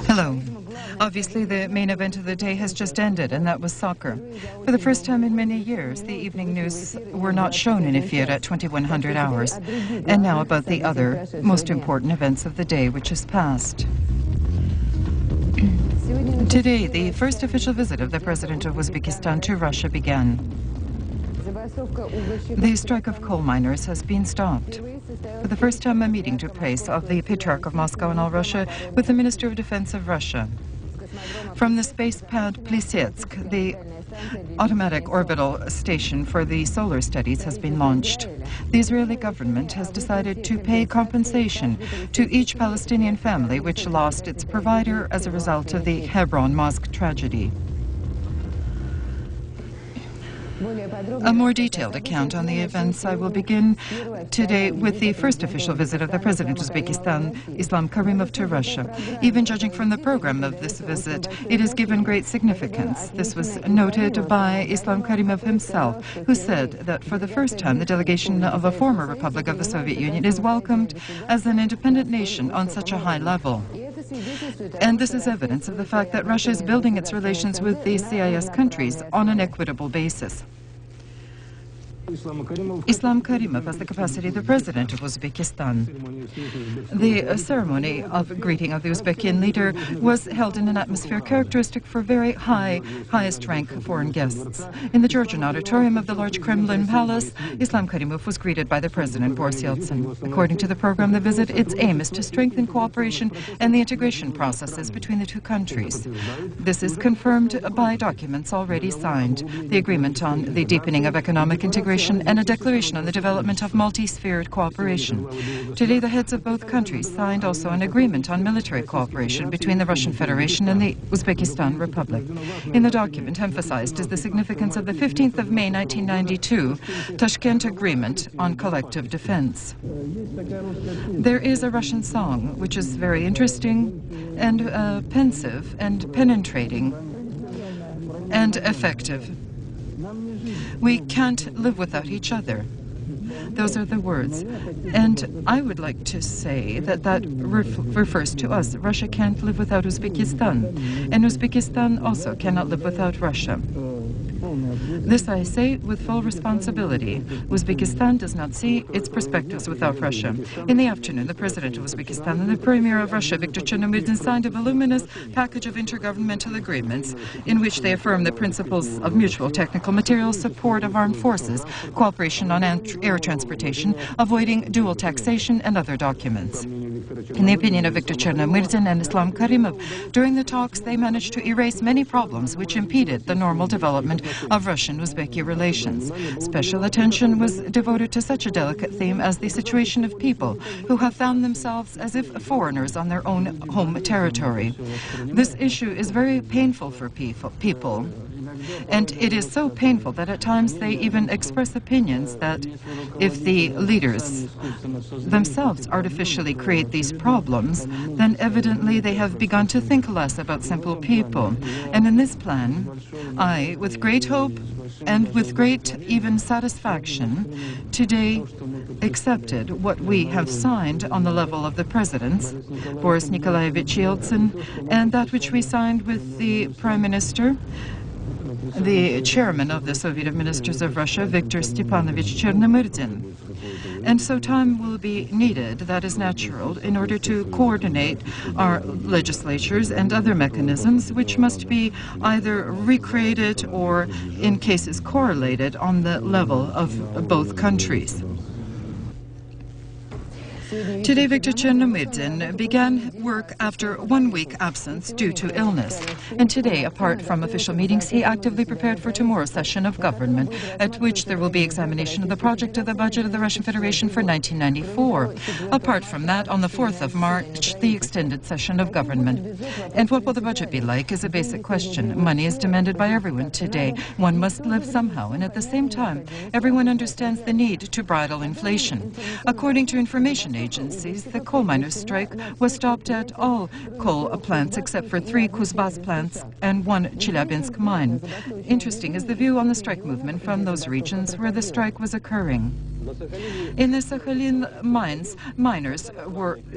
Hello. Obviously, the main event of the day has just ended, and that was soccer. For the first time in many years, the evening news were not shown in Ifir at 2100 hours. And now about the other, most important events of the day, which has passed. Today, the first official visit of the President of Uzbekistan to Russia began. The strike of coal miners has been stopped. For the first time, a meeting took place of the Patriarch of Moscow and all Russia with the Minister of Defense of Russia. From the space pad Plisetsk, the automatic orbital station for the solar studies has been launched. The Israeli government has decided to pay compensation to each Palestinian family which lost its provider as a result of the Hebron mosque tragedy. A more detailed account on the events. I will begin today with the first official visit of the President of Uzbekistan, Islam Karimov, to Russia. Even judging from the program of this visit, it is given great significance. This was noted by Islam Karimov himself, who said that for the first time the delegation of a former republic of the Soviet Union is welcomed as an independent nation on such a high level. And this is evidence of the fact that Russia is building its relations with the CIS countries on an equitable basis. Islam Karimov has the capacity of the President of Uzbekistan. The ceremony of greeting of the Uzbekian leader was held in an atmosphere characteristic for very highest rank foreign guests. In the Georgian auditorium of the large Kremlin Palace, Islam Karimov was greeted by the President, Boris Yeltsin. According to the program, the visit, its aim is to strengthen cooperation and the integration processes between the two countries. This is confirmed by documents already signed, the agreement on the deepening of economic integration and a declaration on the development of multi-sphered cooperation. Today, the heads of both countries signed also an agreement on military cooperation between the Russian Federation and the Uzbekistan Republic. In the document, emphasized is the significance of the 15th of May 1992 Tashkent Agreement on Collective Defense. There is a Russian song which is very interesting and pensive and penetrating and effective. We can't live without each other. Those are the words. And I would like to say that that refers to us. Russia can't live without Uzbekistan. And Uzbekistan also cannot live without Russia. This I say with full responsibility. Uzbekistan does not see its perspectives without Russia. In the afternoon, the President of Uzbekistan and the Premier of Russia, Viktor Chernomyrdin, signed a voluminous package of intergovernmental agreements in which they affirm the principles of mutual technical material support of armed forces, cooperation on air transportation, avoiding dual taxation, and other documents. In the opinion of Viktor Chernomyrdin and Islam Karimov, during the talks they managed to erase many problems which impeded the normal development of Russian-Uzbeki relations. Special attention was devoted to such a delicate theme as the situation of people who have found themselves as if foreigners on their own home territory. This issue is very painful for people. And it is so painful that at times they even express opinions that if the leaders themselves artificially create these problems, then evidently they have begun to think less about simple people. And in this plan, I, with great hope and with great even satisfaction, today accepted what we have signed on the level of the presidents, Boris Nikolaevich Yeltsin, and that which we signed with the Prime Minister, the chairman of the Soviet of Ministers of Russia, Viktor Stepanovich Chernomyrdin. And so time will be needed, that is natural, in order to coordinate our legislatures and other mechanisms which must be either recreated or, in cases, correlated on the level of both countries. Today, Viktor Chernomyrdin began work after 1 week absence due to illness. And today, apart from official meetings, he actively prepared for tomorrow's session of government, at which there will be examination of the project of the budget of the Russian Federation for 1994. Apart from that, on the 4th of March, the extended session of government. And what will the budget be like is a basic question. Money is demanded by everyone today. One must live somehow, and at the same time, everyone understands the need to bridle inflation. According to information agencies, the coal miners' strike was stopped at all coal plants except for 3 Kuzbas plants and 1 Chelyabinsk mine. Interesting is the view on the strike movement from those regions where the strike was occurring. In the Sakhalin mines, miners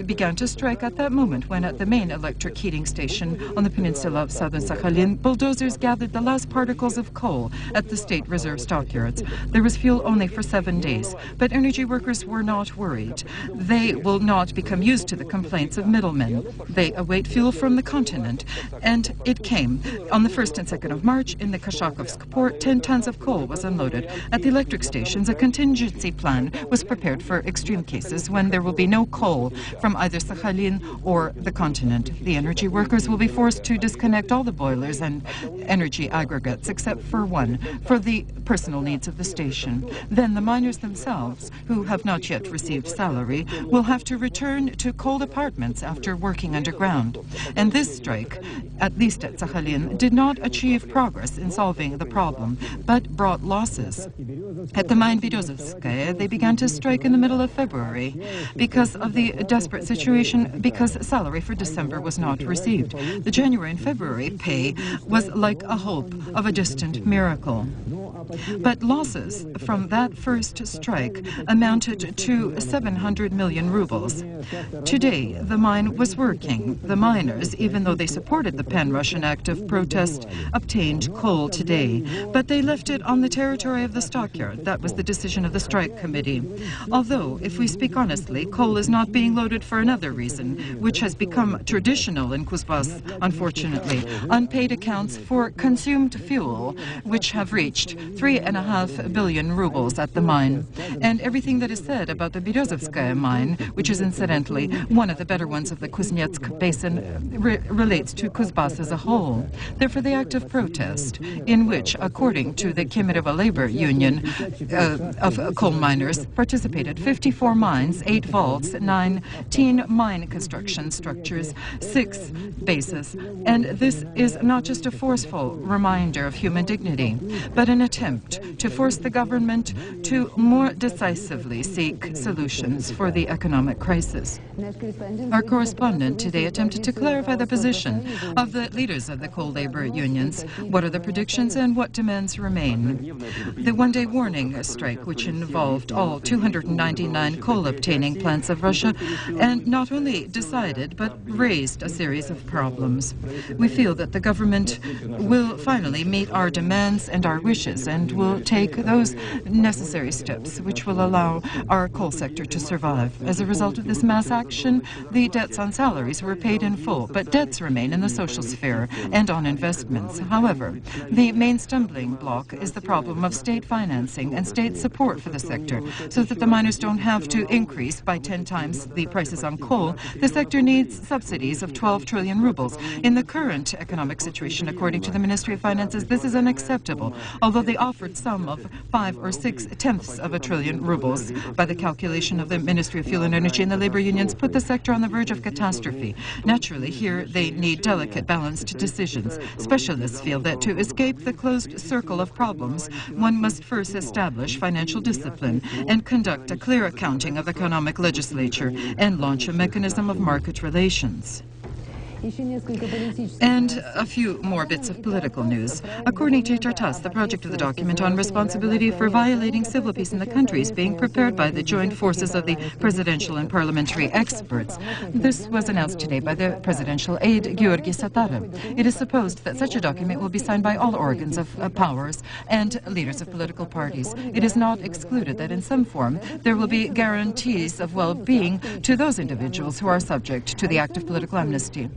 began to strike at that moment when at the main electric heating station on the peninsula of southern Sakhalin, bulldozers gathered the last particles of coal at the state reserve stockyards. There was fuel only for 7 days, but energy workers were not worried. They will not become used to the complaints of middlemen. They await fuel from the continent, and it came. On the 1st and 2nd of March, in the Kashakovsk port, 10 tons of coal was unloaded. At the electric stations, a contingency plan was prepared for extreme cases when there will be no coal from either Sakhalin or the continent. The energy workers will be forced to disconnect all the boilers and energy aggregates except for one, for the personal needs of the station. Then the miners themselves, who have not yet received salary, will have to return to coal apartments after working underground. And this strike, at least at Sakhalin, did not achieve progress in solving the problem, but brought losses. At the mine Berezovskaya, they began to strike in the middle of February because of the desperate situation, because salary for December was not received. The January and February pay was like a hope of a distant miracle. But losses from that first strike amounted to 700 million rubles. Today, the mine was working. The miners, even though they supported the pan-Russian act of protest, obtained coal today. But they left it on the territory of the stockyard. That was the decision of the strike committee. Although, if we speak honestly, coal is not being loaded for another reason, which has become traditional in Kuzbas, unfortunately. Unpaid accounts for consumed fuel, which have reached 3.5 billion rubles at the mine. And everything that is said about the Berezovskaya mine, which is incidentally one of the better ones of the Kuznetsk basin, relates to Kuzbas as a whole. Therefore, the act of protest, in which, according to the Kemerovo Labor Union of coal miners, participated 54 mines, 8 vaults, 19 mine construction structures, 6 bases. And this is not just a forceful reminder of human dignity, but an attempt to force the government to more decisively seek solutions for the economic crisis. Our correspondent today attempted to clarify the position of the leaders of the coal labor unions. What are the predictions and what demands remain? The one-day warning strike, which involved all 299 coal-obtaining plants of Russia, and not only decided but raised a series of problems. We feel that the government will finally meet our demands and our wishes and will take those necessary steps which will allow our coal sector to survive. As a result of this mass action, the debts on salaries were paid in full, but debts remain in the social sphere and on investments. However, the main stumbling block is the problem of state financing and state support for the sector, so that the miners don't have to increase by 10 times the prices on coal. The sector needs subsidies of 12 trillion rubles. In the current economic situation, according to the Ministry of Finances, this is unacceptable, although they offered some of 5 or 6 tenths of a trillion rubles. By the calculation of the Ministry of Fuel and Energy, and the labor unions put the sector on the verge of catastrophe. Naturally, here they need delicate, balanced decisions. Specialists feel that to escape the closed circle of problems, one must first establish financial discipline and conduct a clear accounting of economic legislature and launch a mechanism of market relations. And a few more bits of political news. According to Tartas, the project of the document on responsibility for violating civil peace in the country is being prepared by the joint forces of the presidential and parliamentary experts. This was announced today by the presidential aide, Georgi Satara. It is supposed that such a document will be signed by all organs of powers and leaders of political parties. It is not excluded that in some form there will be guarantees of well-being to those individuals who are subject to the act of political amnesty.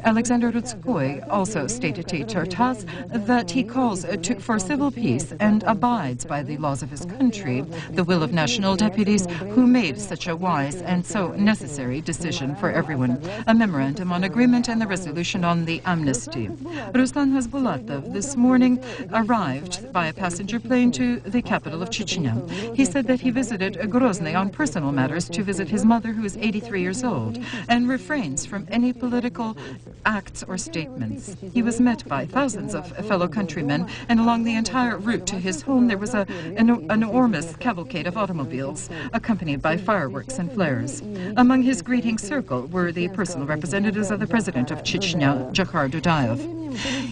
Alexander Rudskoy also stated to Tartas that he calls for civil peace and abides by the laws of his country, the will of national deputies who made such a wise and so necessary decision for everyone. A memorandum on agreement and the resolution on the amnesty. Ruslan Hasbulatov this morning arrived by a passenger plane to the capital of Chechnya. He said that he visited Grozny on personal matters to visit his mother, who is 83 years old, and refrains from any political all acts or statements. He was met by thousands of fellow countrymen, and along the entire route to his home there was an enormous cavalcade of automobiles, accompanied by fireworks and flares. Among his greeting circle were the personal representatives of the president of Chechnya, Jakhar Dudayev.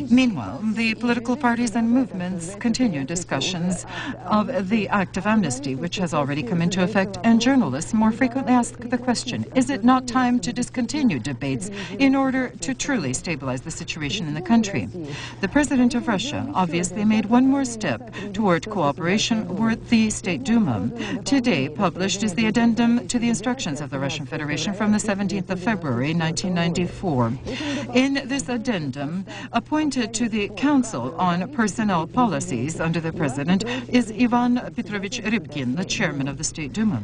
Meanwhile, the political parties and movements continue discussions of the act of amnesty, which has already come into effect, and journalists more frequently ask the question, is it not time to discontinue debates in order to truly stabilize the situation in the country? The President of Russia obviously made one more step toward cooperation with the State Duma. Today published is the addendum to the instructions of the Russian Federation from the 17th of February 1994. In this addendum, appointed to the Council on Personnel Policies under the President is Ivan Petrovich Rybkin, the chairman of the State Duma.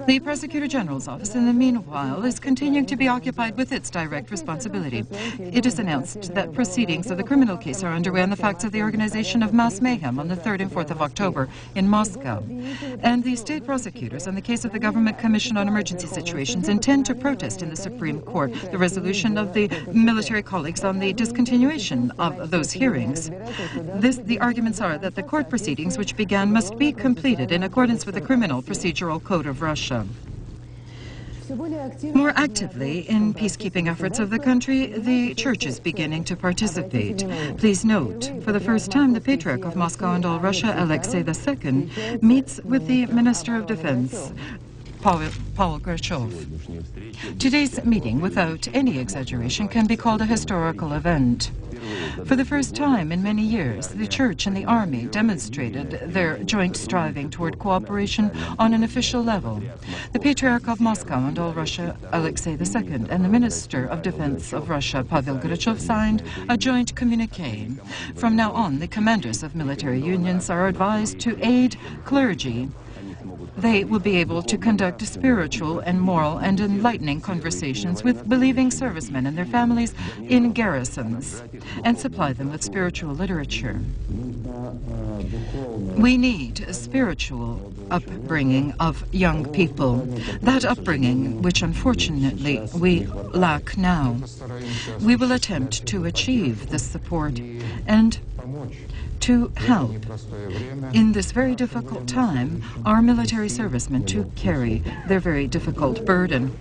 The Prosecutor General's office, in the meanwhile, is continuing to be occupied with its direct responsibility. It is announced that proceedings of the criminal case are underway on the facts of the organization of mass mayhem on the 3rd and 4th of October in Moscow. And the state prosecutors, on the case of the Government Commission on Emergency Situations, intend to protest in the Supreme Court the resolution of the military colleagues on the discontinuation of those hearings. The arguments are that the court proceedings which began must be completed in accordance with the Criminal Procedural Code of Russia. More actively in peacekeeping efforts of the country, the Church is beginning to participate. Please note, for the first time, the Patriarch of Moscow and all Russia, Alexei II, meets with the Minister of Defense, Paul Gorchov. Today's meeting, without any exaggeration, can be called a historical event. For the first time in many years, the Church and the Army demonstrated their joint striving toward cooperation on an official level. The Patriarch of Moscow and all Russia, Alexei II, and the Minister of Defense of Russia, Pavel Gorchov, signed a joint communique. From now on, the commanders of military unions are advised to aid clergy. They will be able to conduct spiritual and moral and enlightening conversations with believing servicemen and their families in garrisons and supply them with spiritual literature. We need a spiritual upbringing of young people, that upbringing which unfortunately we lack now. We will attempt to achieve this support and to help, in this very difficult time, our military servicemen to carry their very difficult burden.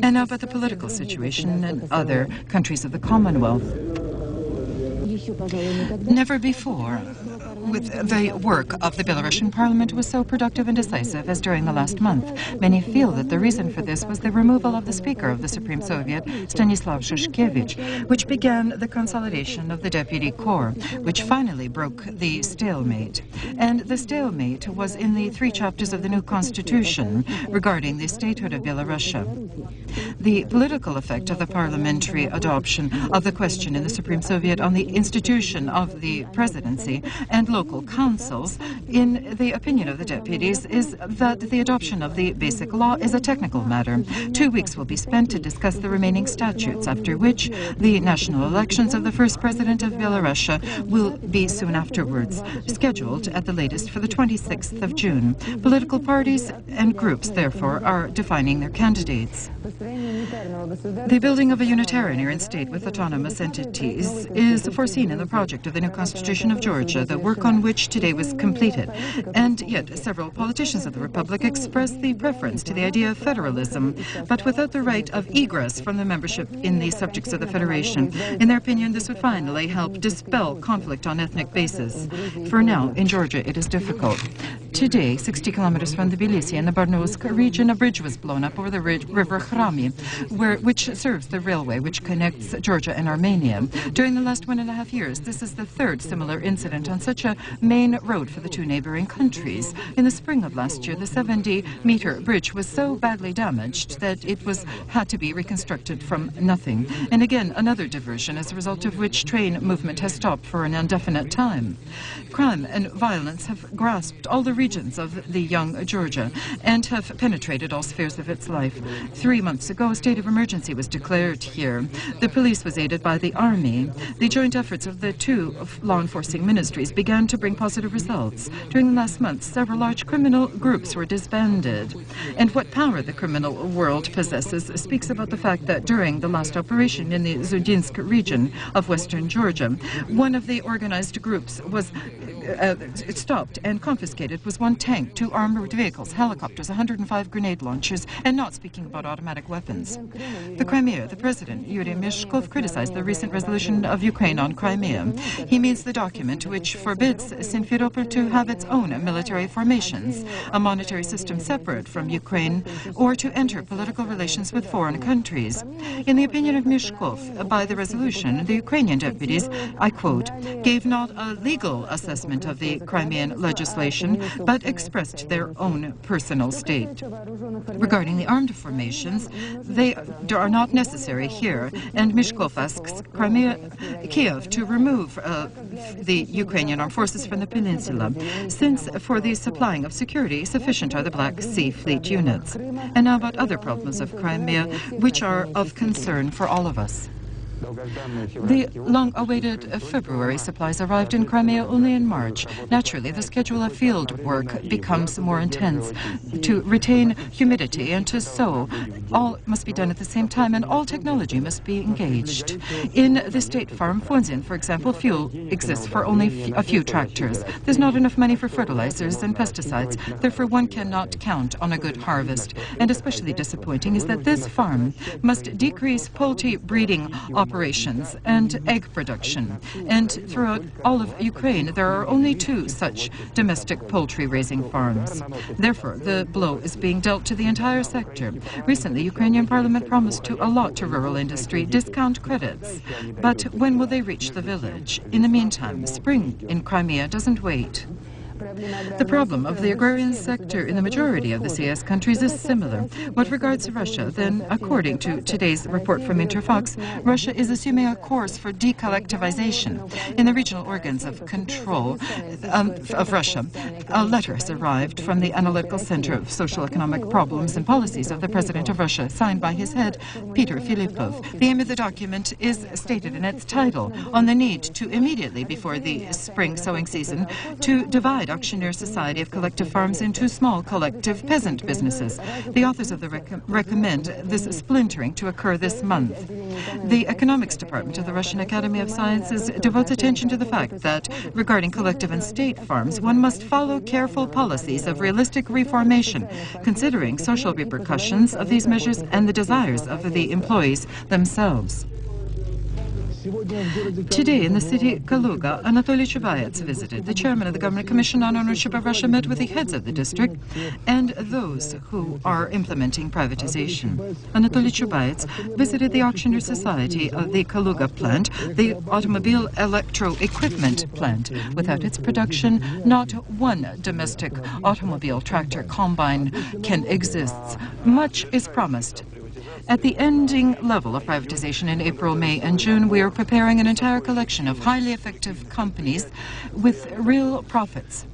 And now about the political situation in other countries of the Commonwealth. Never before with the work of the Belarusian parliament was so productive and decisive as during the last month. Many feel that the reason for this was the removal of the Speaker of the Supreme Soviet, Stanislav Shushkevich, which began the consolidation of the Deputy Corps, which finally broke the stalemate. And the stalemate was in the 3 chapters of the new constitution regarding the statehood of Belarusia. The political effect of the parliamentary adoption of the question in the Supreme Soviet on the institution of the presidency and local councils, in the opinion of the deputies, is that the adoption of the basic law is a technical matter. 2 weeks will be spent to discuss the remaining statutes, after which the national elections of the first president of Belarus will be soon afterwards, scheduled at the latest for the 26th of June. Political parties and groups, therefore, are defining their candidates. The building of a unitarian state with autonomous entities is foreseen in the project of the new Constitution of Georgia, the work on which today was completed. And yet several politicians of the Republic expressed the preference to the idea of federalism, but without the right of egress from the membership in the subjects of the Federation. In their opinion, this would finally help dispel conflict on ethnic basis. For now, in Georgia, it is difficult. Today, 60 kilometers from Tbilisi in the Barnousk region, a bridge was blown up over the river Khrami, which serves the railway which connects Georgia and Armenia. During the last 1.5 years, this is the third similar incident on such a main road for the two neighboring countries. In the spring of last year, the 70-meter bridge was so badly damaged that it had to be reconstructed from nothing. And again, another diversion, as a result of which train movement has stopped for an indefinite time. Crime and violence have grasped all the regions of the young Georgia and have penetrated all spheres of its life. 3 months ago, a state of emergency was declared here. The police was aided by the army. The joint efforts of the two law enforcing ministries began to bring positive results. During the last month, several large criminal groups were disbanded. And what power the criminal world possesses speaks about the fact that during the last operation in the Zudinsk region of western Georgia, one of the organized groups was stopped and confiscated was one tank, 2 armored vehicles, helicopters, 105 grenade launchers, and not speaking about automatic weapons. The Crimea, the president, Yuri Mishkov, criticized the recent resolution of Ukraine on Crimea. He means the document which forbids Simferopol to have its own military formations, a monetary system separate from Ukraine, or to enter political relations with foreign countries. In the opinion of Mishkov, by the resolution, the Ukrainian deputies, I quote, gave not a legal assessment of the Crimean legislation, but expressed their own personal state. Regarding the armed formations, they are not necessary here, and Mishkov asks Kiev to remove the Ukrainian armed forces from the peninsula, since for the supplying of security, sufficient are the Black Sea Fleet units. And now about other problems of Crimea, which are of concern for all of us. The long-awaited February supplies arrived in Crimea only in March. Naturally, the schedule of field work becomes more intense. To retain humidity and to sow, all must be done at the same time, and all technology must be engaged. In the state farm, Fonzin, for example, fuel exists for only a few tractors. There's not enough money for fertilizers and pesticides. Therefore, one cannot count on a good harvest. And especially disappointing is that this farm must decrease poultry breeding operations and egg production. And throughout all of Ukraine, there are only 2 such domestic poultry raising farms. Therefore, the blow is being dealt to the entire sector. Recently, Ukrainian parliament promised to allot to rural industry discount credits. But when will they reach the village? In the meantime, spring in Crimea doesn't wait. The problem of the agrarian sector in the majority of the CIS countries is similar. What regards Russia, then, according to today's report from Interfax, Russia is assuming a course for decollectivization. In the regional organs of control of Russia, a letter has arrived from the Analytical Center of Social Economic Problems and Policies of the President of Russia, signed by his head, Peter Filippov. The aim of the document is stated in its title, on the need to immediately before the spring sowing season to divide auctioneer society of collective farms into small collective peasant businesses. The authors of the recommend this splintering to occur this month. The economics department of the Russian Academy of Sciences devotes attention to the fact that regarding collective and state farms, one must follow careful policies of realistic reformation, considering social repercussions of these measures and the desires of the employees themselves. Today, in the city Kaluga, Anatoly Chubaiets visited. The chairman of the Government Commission on Ownership of Russia met with the heads of the district and those who are implementing privatization. Anatoly Chubaiets visited the Auctioneer Society of the Kaluga plant, the automobile electro-equipment plant. Without its production, not one domestic automobile tractor combine can exist. Much is promised. At the ending level of privatization in April, May, and June, we are preparing an entire collection of highly effective companies with real profits.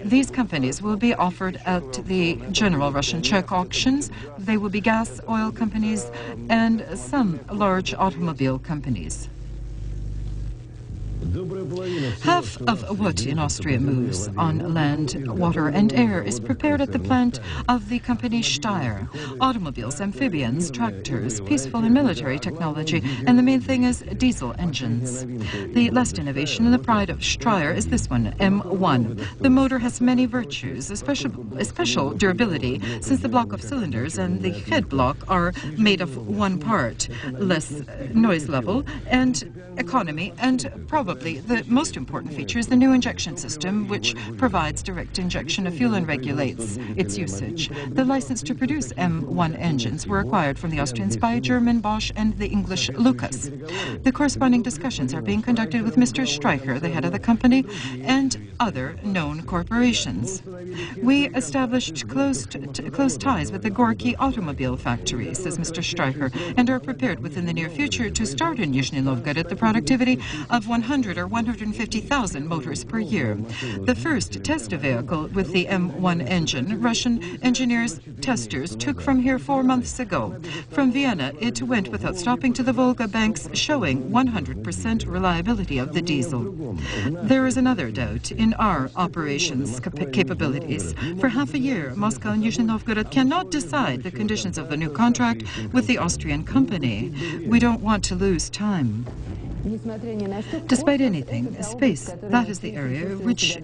These companies will be offered at the general Russian Czech auctions. They will be gas, oil companies, and some large automobile companies. Half of what in Austria moves on land, water, and air is prepared at the plant of the company Steyr. Automobiles, amphibians, tractors, peaceful and military technology, and the main thing is diesel engines. The last innovation and the pride of Steyr is this one, M1. The motor has many virtues, a special durability, since the block of cylinders and the head block are made of one part, less noise level and economy, and probably the most important feature is the new injection system, which provides direct injection of fuel and regulates its usage. The license to produce M1 engines were acquired from the Austrian Spy, German Bosch, and the English Lucas. The corresponding discussions are being conducted with Mr. Streicher, the head of the company, and other known corporations. We established close ties with the Gorky automobile factory, says Mr. Streicher, and are prepared within the near future to start in Nizhny Novgorod the productivity of 100 or 150,000 motors per year. The first test vehicle with the M1 engine, Russian engineers testers took from here 4 months ago. From Vienna, it went without stopping to the Volga banks, showing 100% reliability of the diesel. There is another doubt in our operations capabilities. For half a year, Moscow and Nizhny Novgorod cannot decide the conditions of the new contract with the Austrian company. We don't want to lose time. Despite anything, space, that is the area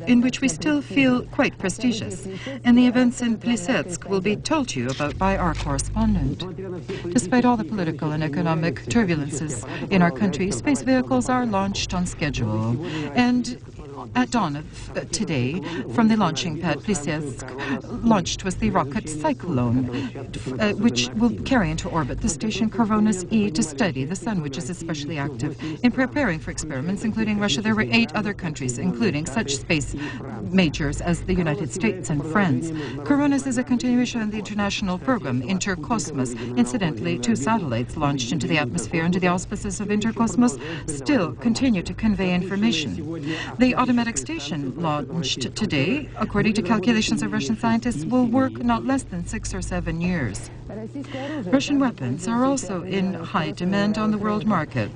in which we still feel quite prestigious. And the events in Plisetsk will be told to you about by our correspondent. Despite all the political and economic turbulences in our country, space vehicles are launched on schedule. And at dawn of today, from the launching pad Plisetsk, launched was the rocket Cyclone, which will carry into orbit the station Coronis E to study the sun, which is especially active. In preparing for experiments, including Russia, there were 8 other countries, including such space majors as the United States and France. Coronis is a continuation of the international program, Intercosmos. Incidentally, 2 satellites launched into the atmosphere under the auspices of Intercosmos still continue to convey information. The automatic station launched today, according to calculations of Russian scientists, will work not less than 6 or 7 years. Russian weapons are also in high demand on the world market.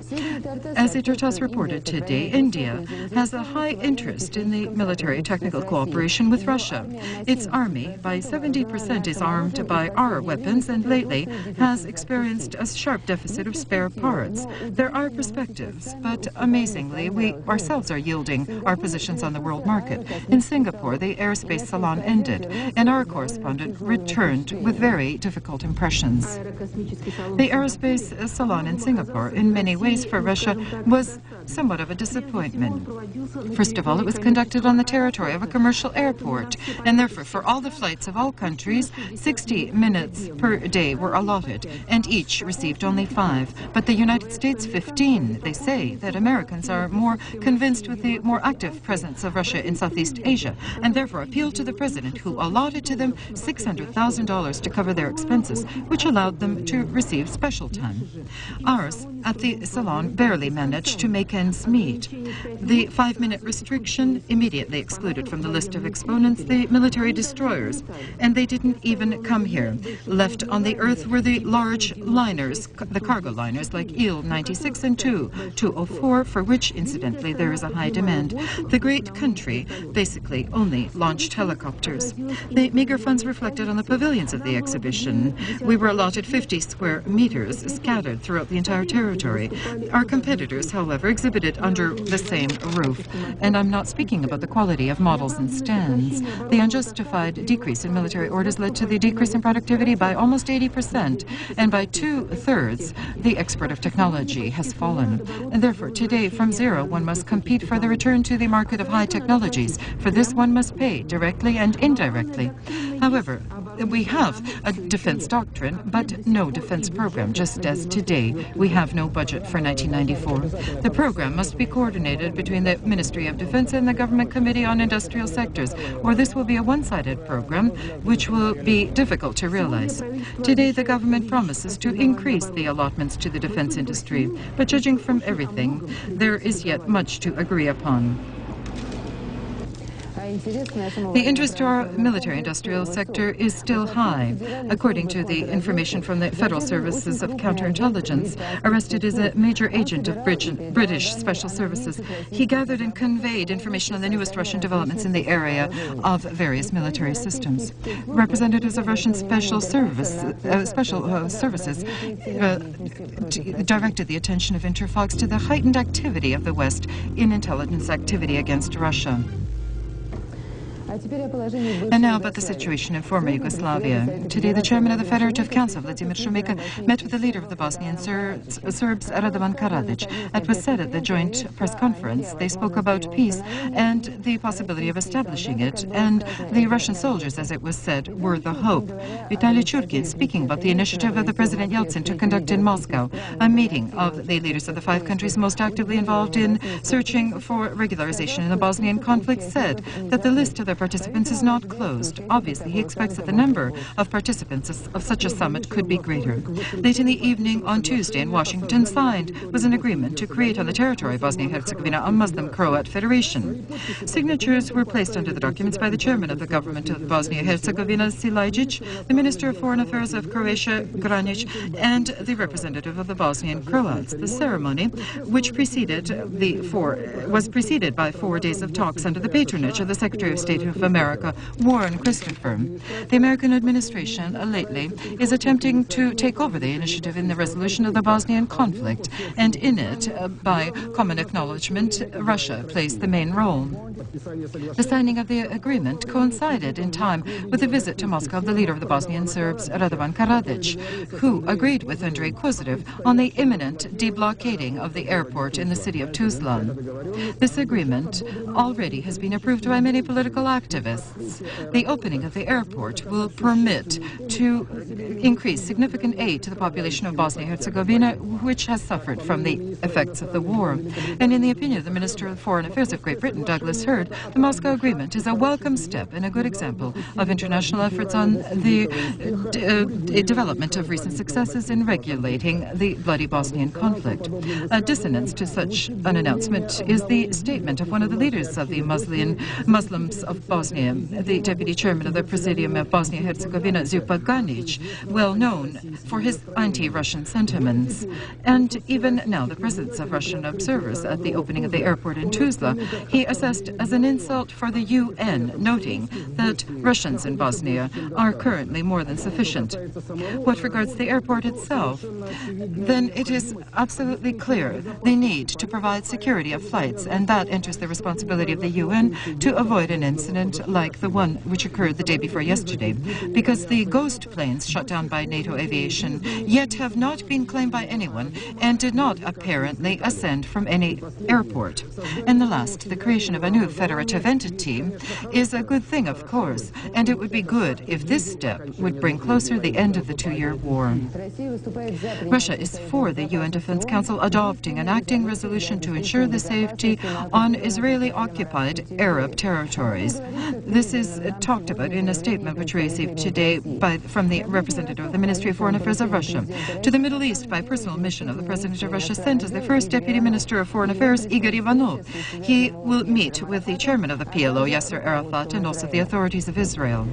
As ITRTAS reported today, India has a high interest in the military technical cooperation with Russia. Its army, by 70%, is armed by our weapons and lately has experienced a sharp deficit of spare parts. There are perspectives, but amazingly, we ourselves are yielding our positions on the world market. In Singapore, the airspace salon ended, and our correspondent returned with very difficult impressions. The aerospace salon in Singapore, in many ways for Russia, was somewhat of a disappointment. First of all, it was conducted on the territory of a commercial airport, and therefore for all the flights of all countries, 60 minutes per day were allotted, and each received only 5. But the United States, 15. They say that Americans are more convinced with the more active presence of Russia in Southeast Asia, and therefore appealed to the president, who allotted to them $600,000 to cover their expenses, which allowed them to receive special time. Ours, at the salon, barely managed to make ends meet. The 5-minute restriction immediately excluded from the list of exponents the military destroyers, and they didn't even come here. Left on the earth were the large liners, the cargo liners like Il-96 and Tu-204, for which, incidentally, there is a high demand. The great country basically only launched helicopters. The meager funds reflected on the pavilions of the exhibition. We were allotted 50 square meters scattered throughout the entire territory. Our competitors, however, exhibited under the same roof. And I'm not speaking about the quality of models and stands. The unjustified decrease in military orders led to the decrease in productivity by almost 80%, and by 2/3, the export of technology has fallen. And therefore, today, from zero, one must compete for the return to the market of high technologies. For this, one must pay directly and indirectly. However, we have a defense doctrine, but no defense program, just as today we have no budget for 1994. The program must be coordinated between the Ministry of Defense and the Government Committee on Industrial Sectors, or this will be a one-sided program, which will be difficult to realize. Today, the government promises to increase the allotments to the defense industry, but judging from everything, there is yet much to agree upon. The interest to our military-industrial sector is still high. According to the information from the Federal Services of Counterintelligence, arrested is a major agent of British Special Services. He gathered and conveyed information on the newest Russian developments in the area of various military systems. Representatives of Russian Special Services directed the attention of Interfox to the heightened activity of the West in intelligence activity against Russia. And now about the situation in former Yugoslavia. Today, the chairman of the Federative Council, Vladimir Šumika, met with the leader of the Bosnian Serbs, Radovan Karadzic. It was said at the joint press conference they spoke about peace and the possibility of establishing it, and the Russian soldiers, as it was said, were the hope. Vitaly Churkin, speaking about the initiative of the President Yeltsin to conduct in Moscow a meeting of the leaders of the 5 countries most actively involved in searching for regularization in the Bosnian conflict, said that the list of their participants is not closed. Obviously, he expects that the number of participants of such a summit could be greater. Late in the evening on Tuesday in Washington, signed was an agreement to create on the territory of Bosnia-Herzegovina a Muslim-Croat federation. Signatures were placed under the documents by the chairman of the government of Bosnia-Herzegovina, Silajic, the Minister of Foreign Affairs of Croatia, Granic, and the representative of the Bosnian Croats. The ceremony, which was preceded by 4 days of talks under the patronage of the Secretary of State of America, Warren Christopher. The American administration lately is attempting to take over the initiative in the resolution of the Bosnian conflict, and in it, by common acknowledgement, Russia plays the main role. The signing of the agreement coincided in time with the visit to Moscow of the leader of the Bosnian Serbs, Radovan Karadzic, who agreed with Andrej Kozyrev on the imminent deblockading of the airport in the city of Tuzla. This agreement already has been approved by many political activists. The opening of the airport will permit to increase significant aid to the population of Bosnia-Herzegovina, which has suffered from the effects of the war. And in the opinion of the Minister of Foreign Affairs of Great Britain, Douglas Hurd, the Moscow Agreement is a welcome step and a good example of international efforts on the development of recent successes in regulating the bloody Bosnian conflict. A dissonance to such an announcement is the statement of one of the leaders of the Muslims of Bosnia, the deputy chairman of the Presidium of Bosnia-Herzegovina, Zupa Ganic, well known for his anti-Russian sentiments. And even now, the presence of Russian observers at the opening of the airport in Tuzla, he assessed as an insult for the UN, noting that Russians in Bosnia are currently more than sufficient. What regards the airport itself, then it is absolutely clear the need to provide security of flights, and that enters the responsibility of the UN to avoid an incident like the one which occurred the day before yesterday, because the ghost planes shot down by NATO aviation yet have not been claimed by anyone and did not apparently ascend from any airport. And the last, the creation of a new federative entity is a good thing, of course, and it would be good if this step would bring closer the end of the 2-year war. Russia is for the UN Defense Council adopting an acting resolution to ensure the safety on Israeli-occupied Arab territories. This is talked about in a statement which we received today from the representative of the Ministry of Foreign Affairs of Russia. To the Middle East, by personal mission of the President of Russia, sent as the first Deputy Minister of Foreign Affairs, Igor Ivanov. He will meet with the chairman of the PLO, Yasser Arafat, and also the authorities of Israel.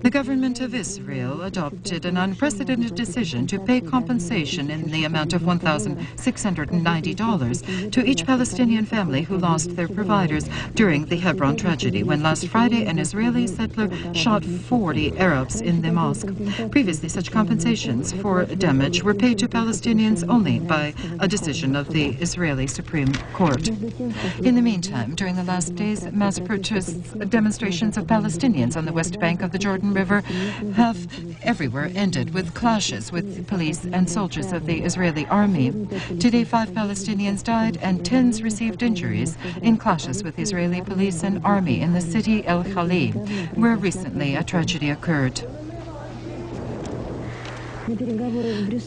The government of Israel adopted an unprecedented decision to pay compensation in the amount of $1,690 to each Palestinian family who lost their providers during the Hebron tragedy, when last Friday an Israeli settler shot 40 Arabs in the mosque. Previously, such compensations for damage were paid to Palestinians only by a decision of the Israeli Supreme Court. In the meantime, during the last days, mass protests, demonstrations of Palestinians on the west bank of the Jordan River have everywhere ended with clashes with police and soldiers of the Israeli army. Today, 5 Palestinians died and tens received injuries in clashes with Israeli police and army in the city El Khali, where recently a tragedy occurred.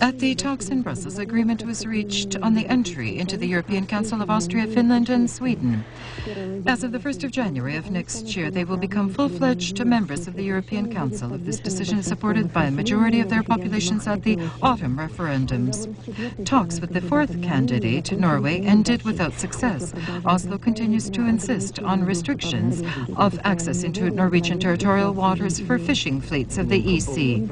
At the talks in Brussels, agreement was reached on the entry into the European Council of Austria, Finland and Sweden. As of the 1st of January of next year, they will become full-fledged members of the European Council if this decision is supported by a majority of their populations at the autumn referendums. Talks with the 4th candidate, Norway, ended without success. Oslo continues to insist on restrictions of access into Norwegian territorial waters for fishing fleets of the EC.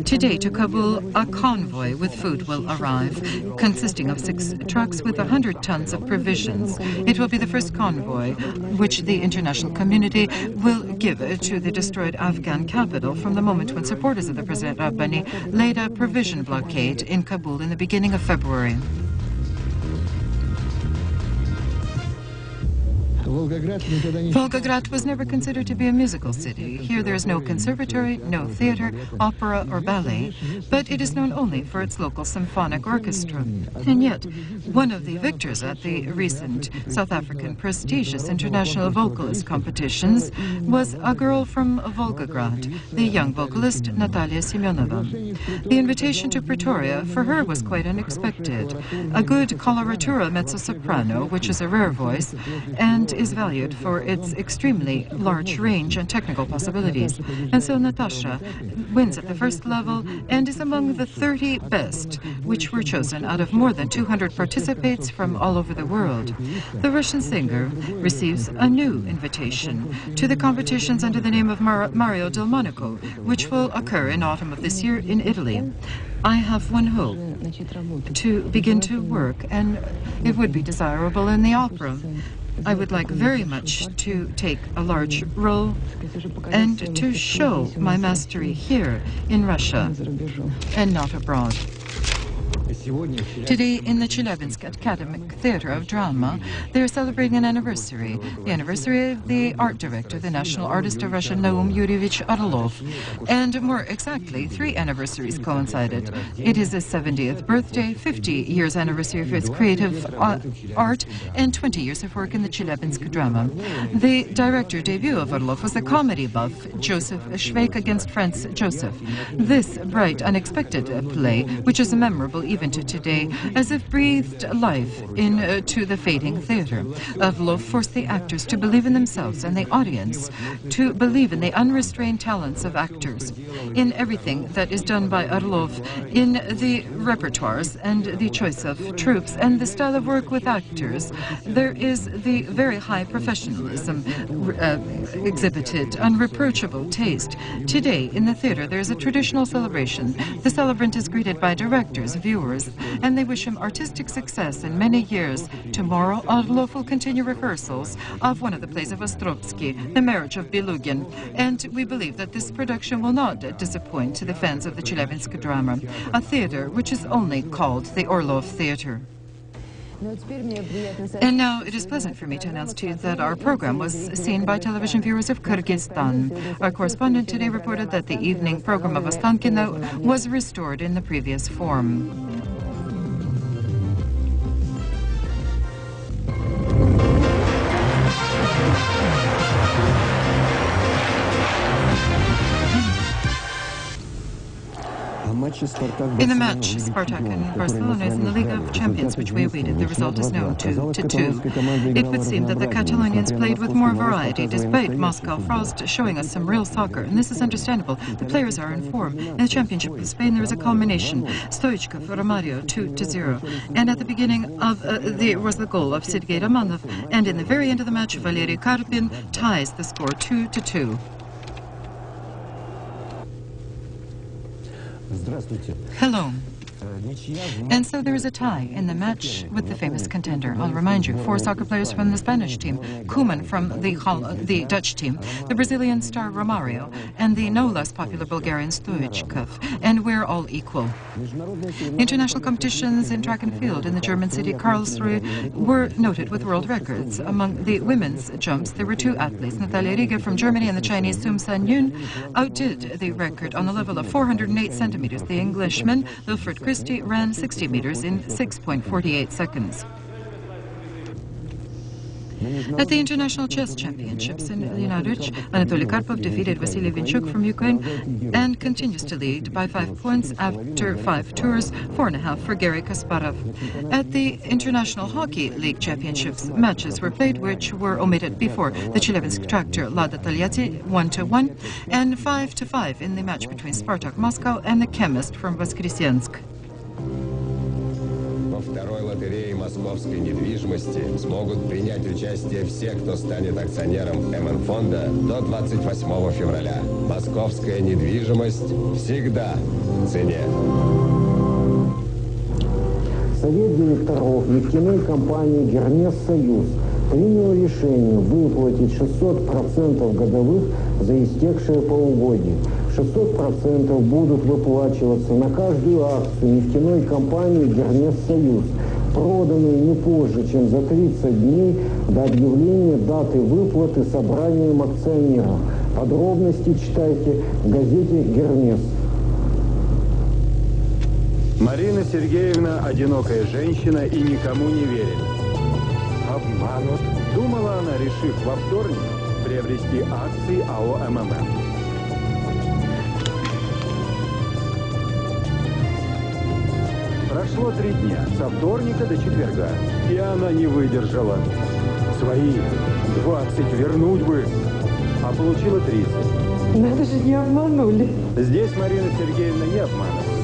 Today, to Kabul, a convoy with food will arrive, consisting of 6 trucks with 100 tons of provisions. It will be the first convoy which the international community will give to the destroyed Afghan capital from the moment when supporters of the President Rabbani laid a provision blockade in Kabul in the beginning of February. Volgograd was never considered to be a musical city. Here there is no conservatory, no theater, opera or ballet, but it is known only for its local symphonic orchestra. And yet, one of the victors at the recent South African prestigious international vocalist competitions was a girl from Volgograd, the young vocalist Natalia Semyonova. The invitation to Pretoria for her was quite unexpected. A good coloratura mezzo-soprano, which is a rare voice, and is valued for its extremely large range and technical possibilities. And so Natasha wins at the first level and is among the 30 best, which were chosen out of more than 200 participants from all over the world. The Russian singer receives a new invitation to the competitions under the name of Mario del Monaco, which will occur in autumn of this year in Italy. I have one hope, to begin to work, and it would be desirable in the opera. I would like very much to take a large role and to show my mastery here in Russia and not abroad. Today, in the Chelyabinsk Academic Theatre of Drama, they are celebrating an anniversary, the anniversary of the art director, the national artist of Russia, Naum Yurievich Orlov. And more exactly, 3 anniversaries coincided. It is his 70th birthday, 50 years anniversary of his creative art, and 20 years of work in the Chelyabinsk drama. The director debut of Orlov was the comedy buff, Joseph Schweik against Franz Joseph. This bright, unexpected play, which is memorable even to today, as if breathed life into the fading theater. Orlov forced the actors to believe in themselves and the audience to believe in the unrestrained talents of actors. In everything that is done by Orlov, in the repertoires and the choice of troops and the style of work with actors, there is the very high professionalism exhibited, unreproachable taste. Today, in the theater, there is a traditional celebration. The celebrant is greeted by directors, viewers, and they wish him artistic success in many years. Tomorrow, Orlov will continue rehearsals of one of the plays of Ostrovsky, The Marriage of Bilugin, and we believe that this production will not disappoint the fans of the Chelyabinsk drama, a theater which is only called the Orlov Theater. And now it is pleasant for me to announce to you that our program was seen by television viewers of Kyrgyzstan. Our correspondent today reported that the evening program of Ostankino was restored in the previous form. In the match, Spartak and Barcelona is in the League of Champions, which we awaited. The result is known, 2-2. It would seem that the Catalonians played with more variety, despite Moscow Frost showing us some real soccer, and this is understandable. The players are in form. In the Championship of Spain, there is a culmination. Stoichkov, Romario, 2-0. And at the beginning of was the goal of Sergei Romanov, and in the very end of the match, Valery Karpin ties the score 2-2. Hello. And so there is a tie in the match with the famous contender. I'll remind you, 4 soccer players from the Spanish team, Koeman from the Dutch team, the Brazilian star Romario, and the no less popular Bulgarian Stoichkov, and we're all equal. International competitions in track and field in the German city Karlsruhe were noted with world records. Among the women's jumps, there were 2 athletes. Natalia Riga from Germany and the Chinese Sum San-yun outdid the record on the level of 408 centimeters. The Englishman, Wilfred Christie, ran 60 meters in 6.48 seconds. At the International Chess Championships in Leonardo, Anatoly Karpov defeated Vasily Vinchuk from Ukraine and continues to lead by 5 points after 5 tours, 4.5 for Garry Kasparov. At the International Hockey League Championships, matches were played which were omitted before. The Chelyabinsk tractor Lada Tolyatti 1-1 and 5-5 in the match between Spartak Moscow and the Chemist from Voskresensk. Во второй лотерее московской недвижимости смогут принять участие все, кто станет акционером МН-фонда до 28 февраля. Московская недвижимость всегда в цене. Совет директоров нефтяной компании «Гермес Союз» принял решение выплатить 600% годовых за истекшее полугодие. 600% будут выплачиваться на каждую акцию нефтяной компании «Гермес Союз», проданные не позже, чем за 30 дней до объявления даты выплаты собранием акционеров. Подробности читайте в газете «Гермес». Марина Сергеевна – одинокая женщина и никому не верит. Обманут. Думала она, решив во вторник приобрести акции АО «МММ». Прошло 3 дня, со вторника до четверга, и она не выдержала. Свои 20 вернуть бы, а получила 30. Надо же, не обманули. Здесь Марина Сергеевна не обманывала.